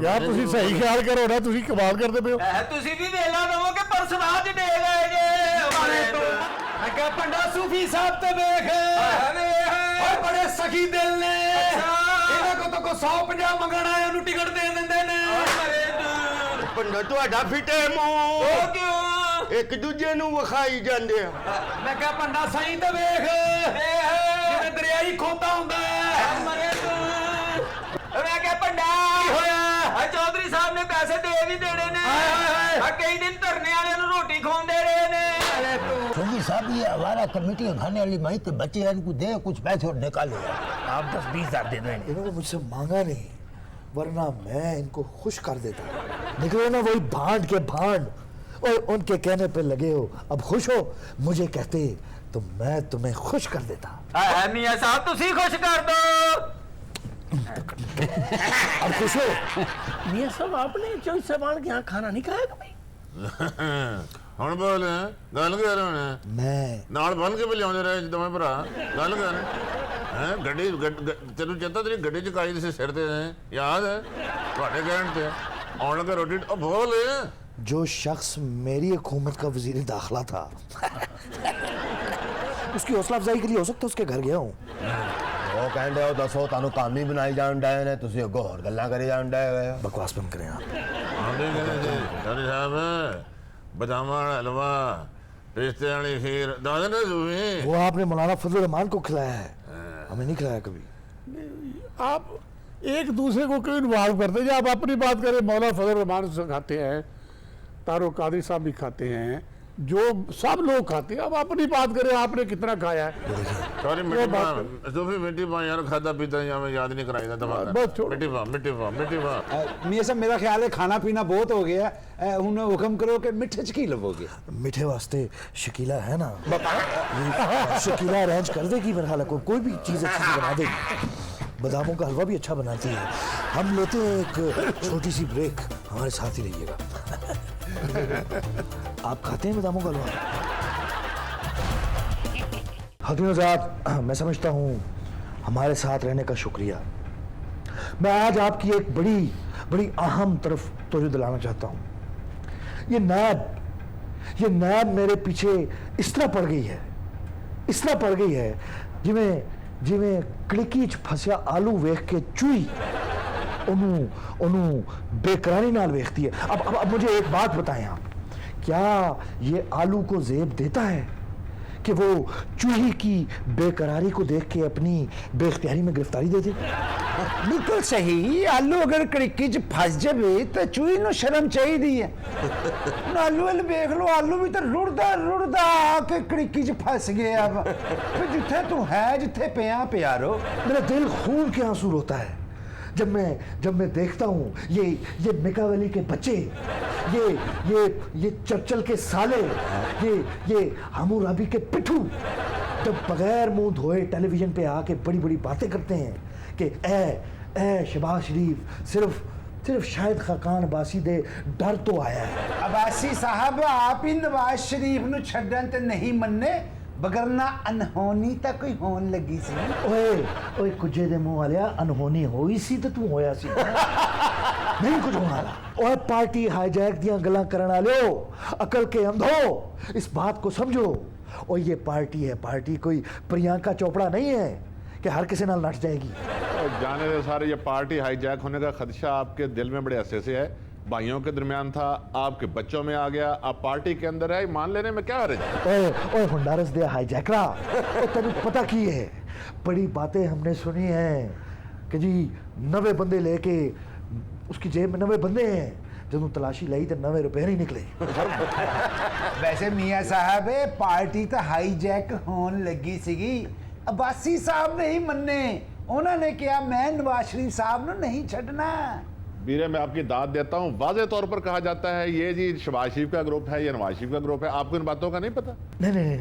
यार तुसी सही ख्याल करो ना, तुसी कमाल करते पे हो। ਤੁਸੀਂ ਵੀ ਵੇਲਾ ਦਵੋਗੇ ਪਰ ਸਵਾਹ 'ਚ ਡੇ ਗਏ ਜੇ ਹਮਾਰੇ ਤੋਂ। ਮੈਂ ਕਿਹਾ ਪੰਡਾ ਸੂਫੀ ਸਾਹਿਬ ਤੇ ਵੇਖ ਓਏ ਬੜੇ ਸਖੀ ਦਿਲ ਨੇ। ਇਹਨਾਂ ਕੋ ਤਾਂ ਕੋ 150 ਮੰਗਣਾ ਹੈ ਉਹਨੂੰ ਟਿਕਟ ਦੇ ਦਿੰਦੇ ਨੇ। ਪੰਡਾ ਤੁਹਾਡਾ ਫਿੱਟੇ ਮੂੰਹ ਉਹ ਕਿਉਂ? ਇੱਕ ਦੂਜੇ ਨੂੰ ਵਿਖਾਈ ਜਾਂਦੇ ਆ। ਮੈਂ ਕਿਹਾ ਪੰਡਾ ਸਹੀ ਤੇ ਵੇਖ ਜਿਵੇਂ ਦਰਿਆਈ ਖੋਤਾ ਹੁੰਦਾ ਹੈ। ਮਰੇ ਤੂੰ ਮੈਂ ਕਿਹਾ ਪੰਡਾ ਹੋਇਆ ਚੌਧਰੀ ਸਾਹਿਬ ਨੇ ਪੈਸੇ ਦੇ ਵੀ ਦੇਣੇ ਨੇ। ਆ ਕਈ ਦਿਨ ਧਰਨੇ ਵਾਲਿਆਂ ਨੂੰ ਰੋਟੀ ਖਵਾਉਂਦੇ ਰਹੇ ਨੇ। चौधरी साहब ये हमारा कमेटी खाने वाली माई के बच्चे हैं, इनको दे कुछ पैसे और निकालो। आप 10-20 हज़ार दे देंगे। इन्होंने मुझसे मांगा नहीं, वरना मैं इनको खुश कर देता। निकलो ना वही भांड के भांड, और उनके कहने पे लगे हो। अब खुश हो, मुझे कहते तो मैं तुम्हें खुश कर देता। मियां साहब तुसी खुश कर दो। अब खुश हो? मियां साहब आपने चौधरी साहबान के यहाँ खाना नहीं खाया कभी? ਹੁਣ ਬੋਲ ਗੱਲ ਕਰ ਰਹੇ ਨੇ मैं ਨਾਲ ਬੰਨ ਕੇ ਵੀ ਲਿਆਉਂਦੇ ਰਹੇ ਦੋਵੇਂ ਭਰਾ। ਗੱਲ ਕਰ ਹੈ ਗੱਡੀ ਤੈਨੂੰ ਚੇਤਾ ਤੇਰੀ ਗੱਡੀ ਚ ਕਾਈ ਦੇ ਸਿਰ ਤੇ ਯਾਦ ਹੈ ਤੁਹਾਡੇ ਕਹਿਣ ਤੇ आने के रोटी अब बोल जो शख्स मेरी हुकूमत का वजीर दाखिला था उसकी हौसला अफजाई के लिए हो सकता है उसके घर गया हूँ। ਉਹ ਕਹਿੰਦੇ ਉਹ ਦੱਸੋ ਤੁਹਾਨੂੰ ਕੰਮ ਹੀ ਬਣਾਈ ਜਾਣ ਡਏ ਨੇ ਤੁਸੀਂ ਅੱਗੋਂ ਹੋਰ ਗੱਲਾਂ ਕਰੀ ਜਾਣ ਡਏ ਹੋਏ ਹੋ। बकवास बंद करें आप। आंधी कहने से डॉक्टर साहब बदामा वाला हलवा पिस्ते वाली खीर दादा ने सूफी वो आपने मौलाना फजल रहमान को खिलाया है, हमें नहीं खिलाया कभी। आप एक दूसरे को क्यों इन्वॉल्व करते हैं? जब आप अपनी बात करें, मौलाना फजल रहमान से खाते हैं, तारो कादरी साहब भी खाते हैं, जो सब लोग खाते हैं। अब अपनी बात करें, आपने कितना खाया है? सॉरी मिट्टी पान सूफी मिट्टी पान यार खाता पीता या मैं याद नहीं कराई था दफा बस छोड़ो। मिट्टी पान मियां साहब मेरा ख्याल है खाना पीना बहुत हो गया। ਹੁਣ ਹੁਕਮ ਕਰੋ ਕਿ ਮਿੱਠੇ ਚ ਕੀ ਲਵੋਗੇ? मीठे वास्ते शकीला है ना, ये शकीला अरेंज कर देगी मेरे ख्याल है, कोई भी चीज़ अच्छी सी बना देगी। बादामों का हलवा भी अच्छा बनाती है। हम लेते हैं एक छोटी सी ब्रेक, हमारे साथ ही रहिएगा। आप खाते हैं बादामों का हलवा? हकीम साहब, मैं समझता हूँ हमारे साथ रहने का शुक्रिया। मैं आज आपकी एक बड़ी बड़ी अहम तरफ तवज्जो दिलाना चाहता हूँ। ये नाब मेरे पीछे इस तरह पड़ गई है, इस तरह पड़ गई है जिमें कड़िकी च फसिया आलू वेख के चूई ओनू बेकरानी नाल वेखती है। अब मुझे एक बात बताएं आप, क्या ये आलू को जेब देता है कि वो चूही की बेकरारी को देख के अपनी बेख्तियारी में गिरफ्तारी दे दे? बिल्कुल सही। आलू अगर कड़िकी च फस जाए तो चूही नु शर्म चाहिए है। ਹੁਣ ਆਲੂ ਵੱਲ ਵੇਖ ਲਓ, ਆਲੂ ਵੀ ਤਾਂ ਰੁੜਦਾ ਆ ਕੇ ਕੜਿੱਕੀ 'ਚ ਫਸ ਗਿਆ। अब फिर जिथे तू है, जिथे पिया प्यारो। मेरा दिल खून के आंसू रोता है जब मैं देखता हूँ ये मिकावेली के बच्चे, ये चर्चल के साले, ये हमूराबी के पिट्ठू जब बगैर मुंह धोए टेलीविजन पे आके बड़ी बड़ी बातें करते हैं कि ए शहबाज शरीफ सिर्फ शायद खाकान अब्बासी दे डर तो आया है। अब्बासी साहब आप ही नवाज शरीफ नु छड्डन ते नहीं मन्ने, बगरना अनहोनी तक कोई होन लगी सी। ओए कुजे दे मुंह वालिया, अनहोनी होई सी ते तू होया सी नहीं कुछ होना। ओए पार्टी हाईजैक दियां गल्लां करन वालियो, अकल के अंधो, इस बात को समझो। और ये पार्टी है, पार्टी कोई प्रियंका चोपड़ा नहीं है कि हर किसी नाल नट जाएगी। जाने दे सारे, ये पार्टी हाईजैक होने का खदशा आपके दिल में बड़े अरसे से है। भाइयों के दरमियान था, आपके बच्चों में आ गया, आप पार्टी के अंदर है, मान लेने में क्या हर्ज है? ओए हुंडारस दे हाईजैकरा, तेन पता की है, बड़ी बातें हमने सुनी हैं कि जी 90 बंदे लेके उसकी जेब में 90 बंदे हैं, जब तलाशी लाई तो 90 रुपए नहीं निकले। वैसे मियां साहब पार्टी तो हाईजैक होन लगी सीगी, अब्बासी साहब नहीं मन्ने। उन्होंने कहा मैं नवाज शरीफ साहब ने नहीं छड़ना। वीरे मैं आपकी दाद देता हूँ, वाज़े तौर पर कहा जाता है ये जी शहबाज शरीफ का ग्रुप है, ये नवाज शरीफ का ग्रुप है। आपको इन बातों का नहीं पता? नहीं,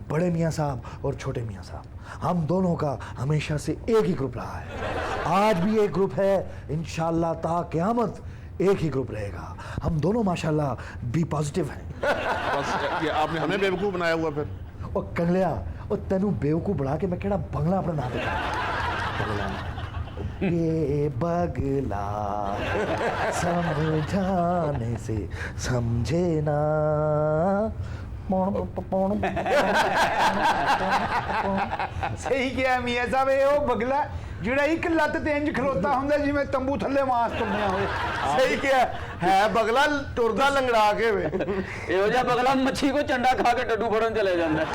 बड़े मियाँ साहब और छोटे मियाँ साहब, हम दोनों का हमेशा से एक ही ग्रुप रहा है, आज भी एक ग्रुप है, इंशाअल्लाह ता क़यामत एक ही ग्रुप रहेगा। हम दोनों माशाल्लाह बी पॉजिटिव हैं। बस ये आपने हमें बेवकूफ़ बनाया हुआ फिर। और कंगलिया, और तेनू बेवकूफ बढ़ा के मैं केड़ा बंगला अपने नाम पे बगला, ये बगला समझाने से समझे ना। सही किया मियां साहब, ये वो बगला ਜਿਹੜਾ ਇੱਕ ਲੱਤ ਤੇ ਇੰਜ ਖਲੋਤਾ ਹੁੰਦਾ ਜਿਵੇਂ ਤੰਬੂ ਥੱਲੇ ਮਾਸ ਤੁੰਬਿਆ ਹੋਵੇ। ਸਹੀ ਕਿਹਾ ਹੈ, ਬਗਲਾ ਟੁਰਦਾ ਲੰਗੜਾ ਕੇ ਵੇ। ਇਹੋ ਜਿਹਾ ਬਗਲਾ ਮੱਛੀ ਕੋ ਚੰਡਾ ਖਾ ਕੇ ਡੱਡੂ ਫੜਨ चले जाता है।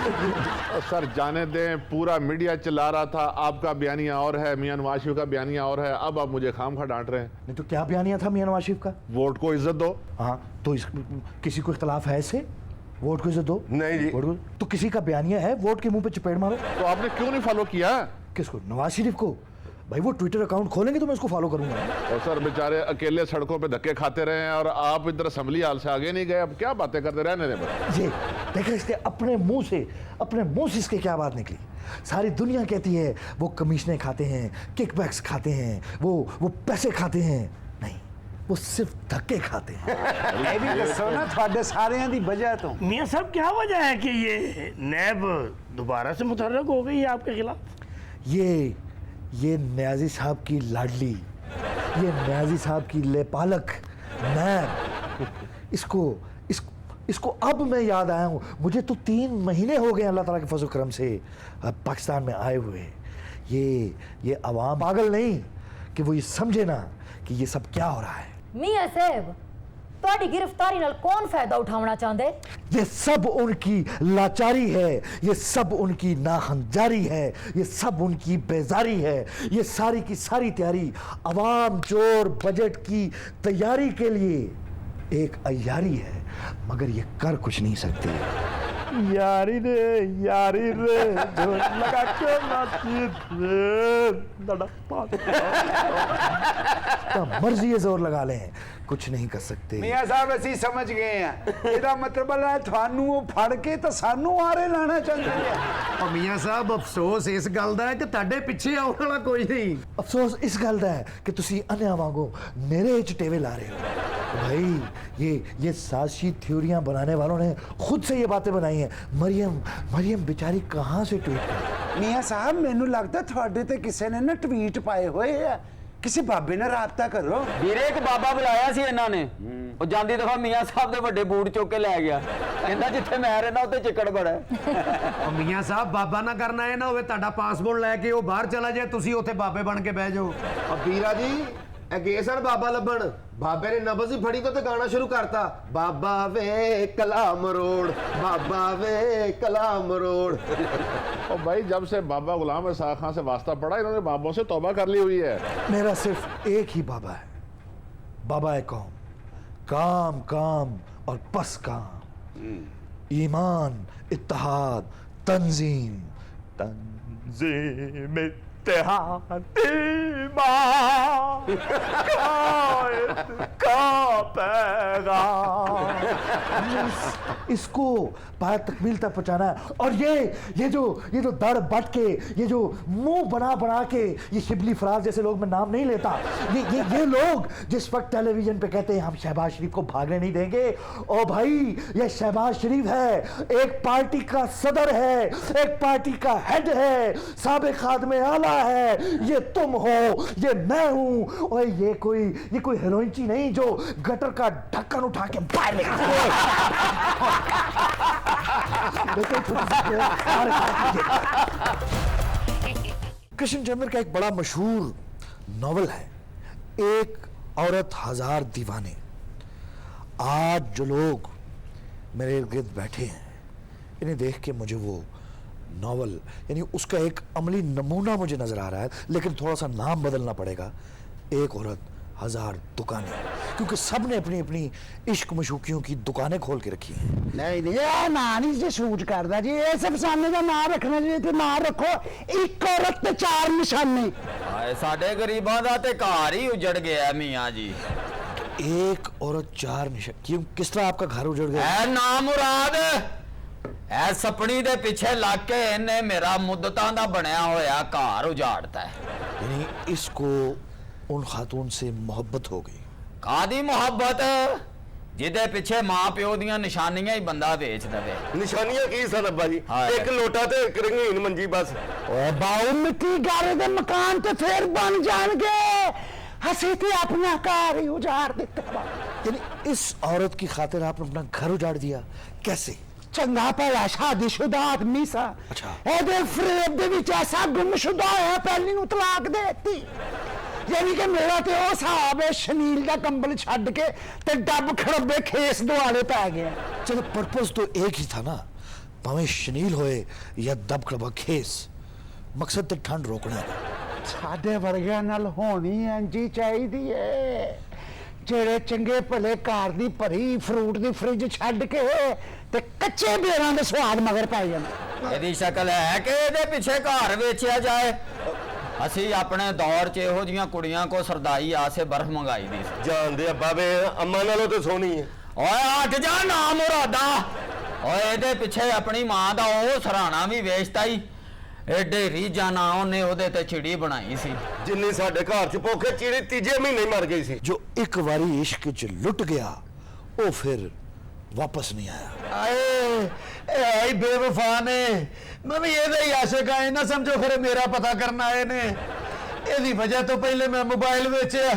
सर जाने दें, पूरा मीडिया चला रहा था, आपका बयानिया और है, मियां नवाज शरीफ का बयानिया और है, अब आप मुझे खामखा डांट रहे हैं। नहीं तो क्या बयानिया था मियां नवाज शरीफ का? वोट को इज्जत दो। हाँ तो किसी को इख्तलाफ है इससे? वोट को इज्जत दो? नहीं जी। तो किसी का बयानिया है, वोट के मुंह पे चपेट मारो। तो आपने क्यों नहीं फॉलो किया? किसको? नवाज शरीफ को? भाई वो ट्विटर अकाउंट खोलेंगे तो मैं उसको फॉलो करूंगा। और सर बेचारे अकेले सड़कों पे धक्के खाते रहे हैं और आप इधर असम्बली हाल से आगे नहीं गए, अब क्या बातें करते रहने दें। जी देखिए, इसके अपने मुंह से इसके क्या बात निकली। सारी दुनिया कहती है वो कमीशनें खाते हैं, किकबैक्स खाते हैं, वो पैसे खाते हैं, नहीं वो सिर्फ धक्के खाते हैं। ये भी दसो ना थोड़े सारे दी वजह तो। मियां साहब क्या वजह है कि ये नैब दोबारा से मुतहर्रक हो गई है आपके खिलाफ? ये न्याजी साहब की लाडली, ये न्याजी साहब की लेपालक मैं इसको अब मैं याद आया हूँ। मुझे तो 3 महीने हो गए अल्लाह ताला के फजल करम से पाकिस्तान में आए हुए। ये अवाम पागल नहीं कि वो ये समझे ना कि ये सब क्या हो रहा है। मियां साहब ਤੁਹਾਡੀ गिरफ्तारी नाल कौन फायदा उठाना चाहते? ये सब उनकी लाचारी है, ये सब उनकी नाहंजारी है, ये सब उनकी बेजारी है। ये सारी की सारी तैयारी अवाम चोर बजट की तैयारी के लिए एक अय्यारी है, मगर ये कर कुछ नहीं सकते। यारी रे जो लगा के नाची मर्जी जोर लगा लें, कुछ नहीं कर सकते। मियां साहब ਅਸੀਂ ਸਮਝ ਗਏ ਆ, ਇਹਦਾ ਮਤਲਬ ਹੈ ਤੁਹਾਨੂੰ ਉਹ ਫੜ ਕੇ ਤਾਂ ਸਾਨੂੰ ਆਰੇ ਲਾਣਾ ਚਾਹੁੰਦੇ ਆ। ਉਹ ਮੀਆਂ ਸਾਹਿਬ ਅਫਸੋਸ ਇਸ ਗੱਲ ਦਾ ਹੈ ਕਿ ਤੁਹਾਡੇ ਪਿੱਛੇ ਆਉਣ ਵਾਲਾ ਕੋਈ ਨਹੀਂ। अफसोस इस गल का है कि तुसी अन्या वांगो मेरे चटेवे ला रहे हो। भाई ये साजिशी थ्योरियां बनाने वालों ने खुद से ये बातें बनाई हैं। मरियम बेचारी कहाँ से ट्वीट कर। ਮੀਆਂ ਸਾਹਿਬ ਮੈਨੂੰ ਲੱਗਦਾ ਤੁਹਾਡੇ ਤੇ ਕਿਸੇ ਨੇ ਨਾ ਟਵੀਟ ਪਾਏ ਹੋਏ ਆ। ਕਿਸੇ ਬਾਬੇ ਨਾਲ ਰਾਬਤਾ ਕਰੋ। ਵੀਰੇ ਇੱਕ ਬਾਬਾ ਬੁਲਾਇਆ ਸੀ ਇਹਨਾਂ ਨੇ, ਉਹ ਜਾਂਦੀ ਦਫਾ ਮੀਆਂ ਸਾਹਿਬ ਦੇ ਵੱਡੇ ਬੂਟ ਚੁੱਕ ਕੇ ਲੈ ਗਿਆ। ਕਹਿੰਦਾ ਜਿੱਥੇ ਮੈਂ ਰਹਿਣਾ ਉੱਥੇ ਚਿੱਕੜ ਬੜਾ ਹੈ। ਉਹ ਮੀਆਂ ਸਾਹਿਬ ਬਾਬਾ ਨਾ ਕਰਨਾ ਇਹ ਨਾ ਹੋਵੇ ਤੁਹਾਡਾ ਪਾਸਪੋਰਟ ਲੈ ਕੇ ਉਹ ਬਾਹਰ ਚਲਾ ਜਾਏ, ਤੁਸੀਂ ਉੱਥੇ ਬਾਬੇ ਬਣ ਕੇ ਬਹਿ ਜਾਓ। ਵੀਰਾ ਜੀ ਅੱਗੇ ਸਰ ਬਾਬਾ ਲੱਭਣ, ਬਾਬੇ ਨੇ ਨਬਜ਼ ਹੀ ਫੜੀ ਤੋਂ ਗਾਣਾ ਸ਼ੁਰੂ ਕਰਤਾ, ਬਾਬਾ ਵੇ ਕਲਾਮ ਰੋੜ, ਬਾਬਾ ਵੇ कलाम रोड। और भाई जब से बाबा गुलाम इसाक खान से वास्ता पड़ा, इन्होंने बाबों से तौबा कर ली हुई है। मेरा सिर्फ एक ही बाबा है, बाबा है कौम, काम काम और बस काम, ईमान इत्तेहाद तंजीम तंजीम इत्तेहाद ईमान कायद का पैगाम। इसको पाया तकमील तक पहुंचाना है। और ये जो दड़ बट के, ये जो मुंह बना के, ये शिबली फराज जैसे लोग, मैं नाम नहीं लेता, ये लोग जिस वक्त टेलीविजन पे कहते हैं हम शहबाज शरीफ को भागने नहीं देंगे, ओ भाई ये शहबाज शरीफ है, एक पार्टी का सदर है, एक पार्टी का हेड है, साबिक खादमे आला है, ये तुम हो, ये मैं हूं। और ये कोई हीरोइनची नहीं जो गटर का ढक्कन उठा के बाहर कृष्ण चंद्र का एक बड़ा मशहूर नॉवल है, एक औरत हजार दीवाने। आज जो लोग मेरे इर्द गिर्द बैठे हैं, इन्हें देख के मुझे वो नॉवल यानी उसका एक अमली नमूना मुझे नजर आ रहा है, लेकिन थोड़ा सा नाम बदलना पड़ेगा, एक औरत हजार दुकानें, क्योंकि सब ने अपनी अपनी इश्क मशूकियों की दुकानें खोल के रखी हैं। नहीं ਇਹ ਨਾਂ ਨਹੀਂ ਜੇ ਸ਼ੂਟ ਕਰਦਾ ਜੀ, ਇਸ ਅਫਸਾਨੇ ਦਾ ਨਾਂ ਰੱਖਣਾ ਜੀ, ਤੇ ਨਾਂ ਰੱਖੋ ਇੱਕ ਔਰਤ ਤੇ 4 ਨਿਸ਼ਾਨੇ। ਹਾਏ ਸਾਡੇ ਗਰੀਬਾਂ ਦਾ ਤੇ ਘਰ ਹੀ ਉਜੜ ਗਿਆ ਮੀਆਂ ਜੀ। एक औरत 4 निशान, क्यों किस तरह आपका घर उजड़ गया? ਐ ਨਾ ਮੁਰਾਦ ਐ ਸਪਣੀ ਦੇ ਪਿੱਛੇ ਲੱਗ ਕੇ ਇਹਨੇ ਮੇਰਾ ਮੁੱਦਤਾਂ ਦਾ ਬਣਿਆ ਹੋਇਆ ਘਰ ਉਜਾੜਤਾ ਹੈ। यानी इसको उन खातून से मोहब्बत हो गई। ਕਾਦੀ ਮੁਹੱਬਤ ਜਿਹਦੇ ਪਿੱਛੇ ਮਾਂ ਪਿਓ ਦੀਆਂ ਨਿਸ਼ਾਨੀਆਂ ਹੀ ਬੰਦਾ ਵੇਚ ਦੇਵੇ। ਨਿਸ਼ਾਨੀਆਂ ਕੀ ਸਨ ਅੱਬਾ ਜੀ? ਇੱਕ ਲੋਟਾ ਤੇ ਇੱਕ ਰੰਗੀਨ ਮੰਜੀ ਬਸ। ਓਏ ਬਾਉ ਮਿੱਟੀ ਗਾਰੇ ਦੇ ਮਕਾਨ ਤੇ ਫੇਰ ਬਣ ਜਾਣਗੇ, ਅਸੀਂ ਤੇ ਆਪਣਾ ਘਰ ਹੀ ਉਜਾੜ ਦਿੱਤਾ। यानी इस औरत की खातिर आपने अपना घर उजाड़ दिया, कैसे? ਚੰਗਾ ਭਲਾ ਸ਼ਾਦੀशुदा ਆਦਮੀ ਸਾ, ਅੱਛਾ। ਇਹਦੇ ਫਰੇਬ ਦੇ ਵਿੱਚ ਐਸਾ ਗੁੰਮਸ਼ੁਦਾ ਹੋਇਆ, ਪਹਿਲੀ ਨੂੰ ਤਲਾਕ ਦੇ ਦਿੱਤੀ। ਯਾਨੀ ਕਿ ਮੇਰਾ ਤੇ ਉਹ ਹਿਸਾਬ ਹੈ, ਸ਼ਨੀਲ ਦਾ ਕੰਬਲ ਛੱਡ ਕੇ ਤੇ ਡੱਬ ਖੜੱਬੇ ਖੇਸ ਦੁਆਲੇ ਪੈ ਗਿਆ। चलो पर्पस तो एक ही था ना, भावें शनील होए या दब खड़बा खेस, मकसद तो ठंड रोकना है। ਸਾਡੇ ਵਰਗਿਆਂ ਨਾਲ ਹੋਣੀ ਇੰਜੀ ਚਾਹੀਦੀ ਏ, ਜਿਹੜੇ ਚੰਗੇ ਭਲੇ ਘਰ ਦੀ ਭਰੀ ਫਰੂਟ ਦੀ ਫ੍ਰਿਜ ਛੱਡ ਕੇ ਤੇ ਕੱਚੇ ਬੇਰਾਂ ਦੇ ਸਵਾਦ ਮਗਰ ਪੈ ਜਾਣ। ਇਹਦੀ ਸ਼ਕਲ ਹੈ ਕਿ ਇਹਦੇ ਪਿੱਛੇ ਘਰ ਵੇਚਿਆ ਜਾਏ। ਅਸੀਂ ਆਪਣੇ ਦੌਰ 'ਚ ਇਹੋ ਜੀਆਂ ਕੁੜੀਆਂ ਕੋ ਸਰਦਾਈ ਆਸੇ ਬਰਫ਼ ਮੰਗਾਈ ਦੀ ਸੀ। ਜਾਣਦੇ ਅੱਬਾ ਵੇ ਅੰਮਾ ਨਾਲੋਂ ਤੇ ਸੋਹਣੀ ਹੈ। ਓਏ ਹਟ ਜਾ ਨਾ ਮੁਰਾਦਾ, ਓਏ ਇਹਦੇ ਪਿੱਛੇ ਆਪਣੀ ਮਾਂ ਦਾ ਉਹ ਸਰਾਣਾ ਵੀ ਵੇਚਤਾ ਹੀ। एडे रीजा ना ਉਹਨੇ ਉਹਦੇ ਤੇ ਚਿੜੀ ਬਣਾਈ ਸੀ, ਜਿੰਨੀ ਸਾਡੇ ਘਰ 'ਚ ਭੁੱਖੇ ਚਿੜੀ ਤੀਜੇ ਮਹੀਨੇ ਮਰ ਗਈ ਸੀ। जो एक बारी इश्क च लुट गया वो फिर वापस नहीं आया। ਆਏ ਬੇਵਫਾ ਨੇ, ਮੈਂ ਵੀ ਇਹਦਾ ਹੀ ਆਸ਼ਿਕ ਆ, ਨਾ ਸਮਝੋ ਫਿਰ ਮੇਰਾ ਪਤਾ ਕਰਨ ਆਏ ਨੇ। ਇਹਦੀ ਵਜ੍ਹਾ ਤੋਂ ਪਹਿਲੇ ਮੈਂ ਮੋਬਾਈਲ ਵੇਚਿਆ,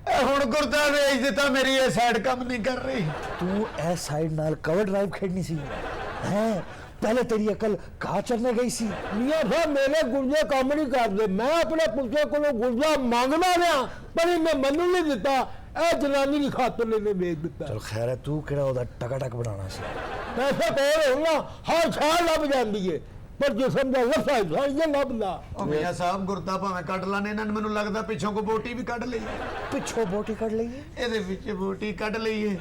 ਹੁਣ ਗੁਰਦਾ ਵੇਚ ਦਿੱਤਾ ਮੇਰੀ ਇਹ ਸਾਈਡ ਕੰਮ नहीं कर रही तू ए साइड नाल कवर ड्राइव खेडनी सी हैं पहले तेरी अकल कहाँ चलने गई सी मियां साहब मेरे गुर्जे काम नहीं करते मैं अपने पुत्रे को गुर्जा मांगना रहा पर मैं मनु नहीं दिता ए जनानी की खातर ने बेच दिता चल खैर है तू केड़ा ओदा टकाटक बनाना सी पैसे कोल होना हर छाल लभ जाती है पर जिसम का लफा ये लभदा मियां साहब गुरदा भावें कट लाने इन्हां ने मैनूं लगदा पिछों को बोटी भी कढ लई पिछों बोटी कढ लई ਇਹਦੇ ਵਿੱਚ ਬੋਟੀ ਕੱਢ ਲਈ ਏ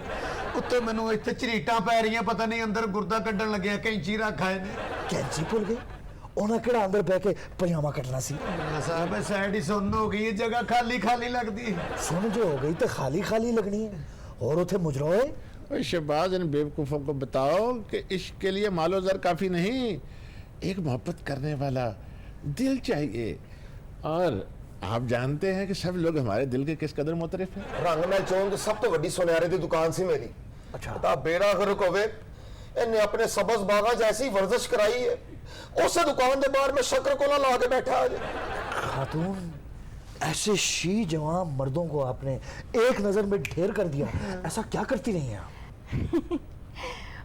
ਉੱਤੇ ਮੈਨੂੰ ਇੱਥੇ ਝਰੀਟਾਂ ਪੈ ਰਹੀਆਂ ਪਤਾ ਨਹੀਂ ਅੰਦਰ ਗੁਰਦਾ ਕੱਢਣ ਲੱਗਿਆ ਕੈਂਚੀ ਰੱਖ ਆਏ ਨੇ कैंची भूल गई उन्हें केड़ा अंदर बह के पजामा कटना सी मियां साहब साइड ही सुन्न हो गई जगह खाली खाली लगती है सुन जो हो गई तो खाली खाली लगनी है और उथे मुजरोए ओए शहबाज, इन बेवकूफ़ों को बताओ कि इश्क के लिए मालो ज़र काफ़ी नहीं, एक मोहब्बत करने वाला दिल चाहिए। और आप जानते हैं कि सब लोग हमारे दिल के किस कदर मुतरिफ हैं। रंग महल चौंक सब तो वड्डी सुनहरे दी दुकान सी मेरी। अच्छा ता बेड़ा गर्क होवे इन्हें अपने सबज बागा जैसी वर्जिश कराई है, उस दुकान के बाहर में शक्कर कोला ला के बैठा है। खातून ऐसे शी जवान मर्दों को आपने एक नजर में ढेर कर दिया, ऐसा क्या करती रही हैं आप?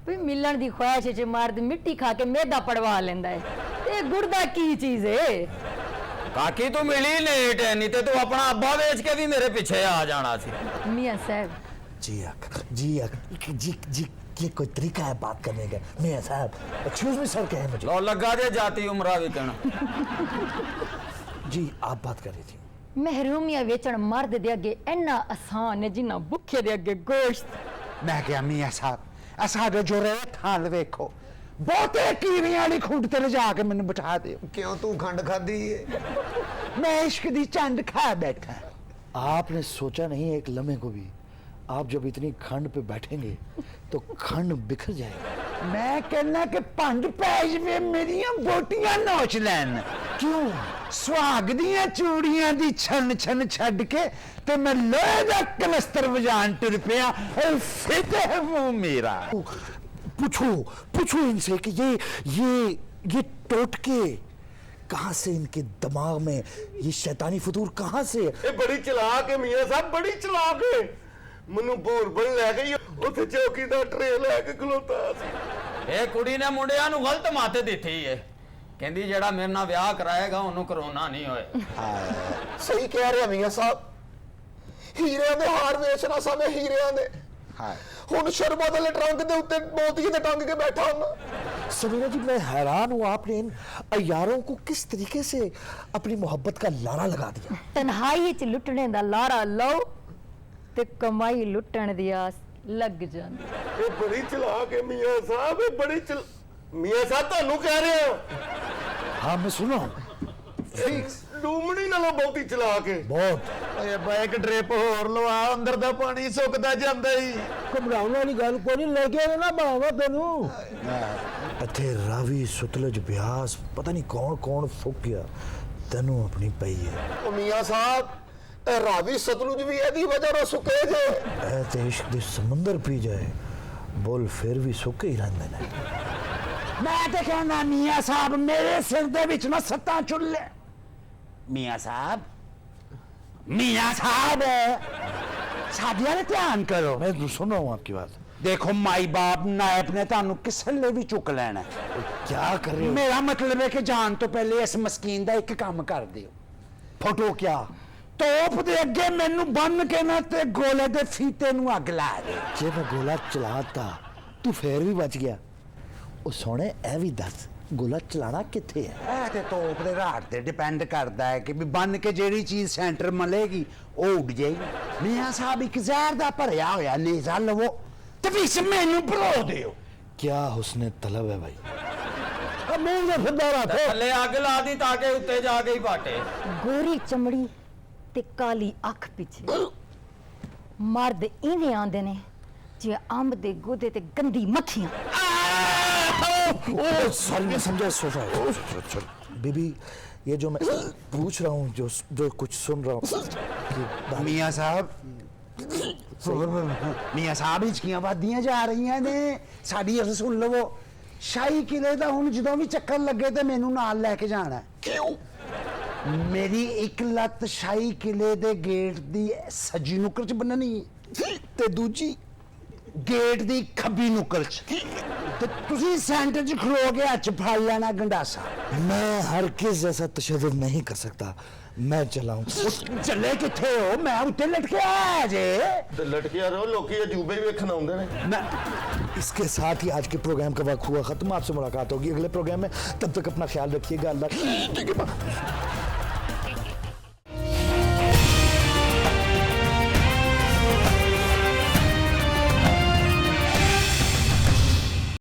भी मिलन दी ख्वाहिश च मर्द मिट्टी खा के मैदा पड़वा लेंदा है, ये गुर्दा की चीज है? काकी तू मिली लेट है, नहीं तो तू अपना अब्बा बेच के भी मेरे पीछे आ जाना सी। मियां साहब जी ये कोई तरीका है बात करने का? मियां साहब एक्सक्यूज मी सर, कहे मुझे लो लगा दे जाती उम्रा भी कहना। जी आप बात कर रही थी। महरूमिया वेचण मर्द दे अगे इन्ना आसान है जिन्ना भुखे दे अगे गोश्त। मैं क्या मियां साहब साडे जोरे थाल वेखो बहुते कीड़ियां वाली खुंड ते जा के मैनू बिठा दे। क्यों तू खंड खादी है? मैं इश्क दी चंड खा बैठा। आपने सोचा नहीं एक लम्हे को भी, आप जब इतनी खंड पे बैठेंगे तो खंड बिखर जाएगी। मैं कहना कि पंड पै जवे मेरियां बोटियां नोच लैन। क्यों? सुहाग दियां चूड़ियां दी छन छन छड़ के ते मैं लोहे दा कलस्तर बजान टुर पिया। फिट है मुंह मेरा। पूछो इनसे कि ये टोटके कहाँ से, इनके दिमाग में ये शैतानी फतूर कहाँ से? ये बड़ी चलाक है मियां साहब, बड़ी चलाक है। मनु भूर बन लै गई उथे चौकी दा ट्रे लैके खलोता सी। ए कुड़ी ने मुंडिया नु गलत माते दित्ती है, कहंदी जेड़ा मेरे नाल ब्याह कराएगा ओनू कोरोना नहीं होए। सही कह रहे मियां साहब, हीरियां दे हार वेचना सामे हीरियां दे। हुन शर्मा दे ट्रंक दे उत्ते मोतिये दे टंग के बैठा हूं। समीरा जी मैं हैरान हूँ, आपने इन अयारों को किस तरीके से अपनी मोहब्बत का लारा लगा दिया। तन्हाई च लुटने दा लारा लो ते कमाई लुटण दी आस लग जांदी। ये बड़ी चलाक है मियां साहब, ये बड़ी मियां साहब तानू कह रहे हो। हाँ मैं सुना फिक्स डूमनी नालों बहुती चलाक है। बहुत। ओए बा एक ड्रिप होर लवा, अंदर दा पानी सुकदा जांदा ही। घबराउण वाली गल कोई नहीं, लेके ना बावा तेनू। इत्थे रावी सतलुज ब्यास पता नहीं कौन कौन फुक गया, तेनू अपनी पई है। ओ मियां साहब रावी सतलुज भी एदी वजह नाल सुके जे। ऐ ते इश्क दे समुंदर पी जाए बोल फिर भी सुके ही रहंदे ने। मैं ते कहना मियां साहब मेरे सिर दे विच ना सत्ता चुल्ले। मियां साहब साडिया ने ध्यान करो। मैं सुन रहा हूँ आपकी बात। देखो माई बाप नायब ने तानू किसले भी चुक लेना है। क्या कर रहे हो? मेरा मतलब है कि जान तो पहले इस मस्कीन दा एक काम कर दियो। फोटो क्या? तोप दे अगे मैनू बन के ना ते गोले दे फीते नू अग ला दे। जे मैं गोला चलाता तू फिर भी बच गया। ओ सोने ए भी दस गोला चलाना किथे है? ਇਹ ਤੇ ਤੋਪ ਦੇ ਰਾਟ ਤੇ ਡਿਪੈਂਡ ਕਰਦਾ ਹੈ ਕਿ ਵੀ ਬੰਨ ਕੇ ਜਿਹੜੀ ਚੀਜ਼ ਸੈਂਟਰ ਮਲੇਗੀ ਉਹ ਉੱਡ ਜਾਏਗੀ। ਮੀਆਂ ਸਾਹਿਬ ਇੱਕ ਜ਼ਹਿਰ ਦਾ ਭਰਿਆ ਹੋਇਆ ਨੇਜ਼ਾ ਲਵੋ ਤੇ ਵਿੱਚ ਮੈਨੂੰ ਭਰੋ ਦਿਓ। क्या हुस्ने तलब है भाई। मुंह में फुदारा थे थल्ले अग ला दी ताकि उत्ते जाके ही बाटे। गोरी चमड़ी ते काली अख पिछे मर्द इवें आंदे ने जे अंब दे गोदे ते गंदी मक्खियां। ओ सॉरी समझा सोचा बीबी, ये जो मैं पूछ रहा हूँ जो कुछ सुन रहा हूँ। मियां साहब मियां साहब हिचकियां ਵੱਧਦੀਆਂ ਜਾ ਰਹੀਆਂ ਨੇ ਸਾਡੀ ਅਸ ਸੁਣ ਲਵੋ। ਸ਼ਾਹੀ ਕਿਲੇ ਦਾ ਹੁਣ ਜਦੋਂ ਵੀ ਚੱਕਰ ਲੱਗੇ ਤੇ ਮੈਨੂੰ ਨਾਲ ਲੈ ਕੇ ਜਾਣਾ। क्यों ਮੇਰੀ ਇੱਕ ਲੱਤ ਸ਼ਾਹੀ ਕਿਲੇ ਦੇ ਗੇਟ ਦੀ ਸੱਜੀ ਨੁੱਕਰ 'ਚ ਬੰਨਣੀ ਤੇ ਦੂਜੀ ਗੇਟ ਦੀ ਖੱਬੀ ਨੁੱਕਰ 'ਚ ਤੇ ਤੁਸੀਂ ਸੈਂਟਰ 'ਚ ਖਲੋ ਕੇ ਹੱਥ 'ਚ ਫੜ ਲੈਣਾ ਗੰਡਾਸਾ। मैं हर किस जैसा तशद्दुद नहीं कर सकता, मैं चलाऊं। ਚੱਲੇ ਕਿੱਥੇ ਹੋ? ਮੈਂ ਉੱਤੇ ਲਟਕੇ ਆਇਆ ਜੇ। ਤੇ ਲਟਕਿਆ ਰਹੋ, ਲੋਕੀ ਅਜੂਬੇ ਹੀ ਵੇਖਣ ਆਉਂਦੇ ਨੇ। ਮੈਂ इसके साथ ही आज के प्रोग्राम का वक्त हुआ खत्म। आपसे मुलाकात होगी अगले प्रोग्राम में, तब तक अपना ख्याल रखिएगा। अल्लाह